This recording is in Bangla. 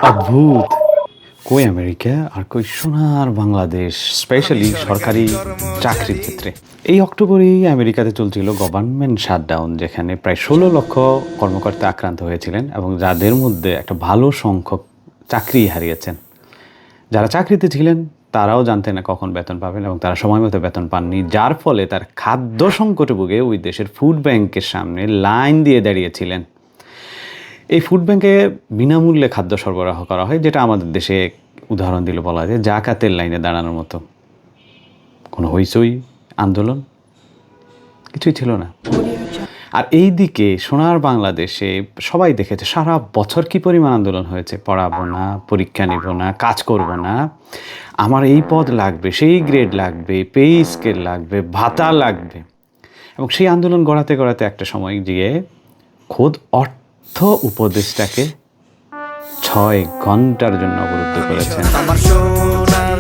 অদ্ভুত। কই আমেরিকা আর কই সোনার বাংলাদেশ, স্পেশালি সরকারি চাকরির ক্ষেত্রে। এই অক্টোবরেই আমেরিকাতে চলছিল গভর্নমেন্ট শাটডাউন, যেখানে প্রায় ১৬ লক্ষ কর্মকর্তা আক্রান্ত হয়েছিলেন এবং যাদের মধ্যে একটা ভালো সংখ্যক চাকরি হারিয়েছেন। যারা চাকরিতে ছিলেন তারাও জানতেন না কখন বেতন পাবেন এবং তারা সময় মতো বেতন পাননি, যার ফলে তার খাদ্য সংকটে ভুগে ওই দেশের ফুড ব্যাংকের সামনে লাইন দিয়ে দাঁড়িয়েছিলেন। এই ফুড ব্যাংকে বিনামূল্যে খাদ্য সরবরাহ করা হয়, যেটা আমাদের দেশে উদাহরণ দিলে বলা যায় জাকাতের লাইনে দাঁড়ানোর মতো। কোনো হইচই, আন্দোলন কিছুই ছিল না। আর এই দিকে সোনার বাংলাদেশে সবাই দেখেছে সারা বছর কি পরিমাণ আন্দোলন হয়েছে। পড়াবো না, পরীক্ষা নিব না, কাজ করব না, আমার এই পদ লাগবে, সেই গ্রেড লাগবে, পে স্কেল লাগবে, ভাতা লাগবে। এবং সেই আন্দোলন গড়াতে গড়াতে একটা সময় গিয়ে খোদ অর্থ উপদেষ্টাকে ৬ ঘন্টার জন্য অবরুদ্ধ করেছেন। আমার সোনার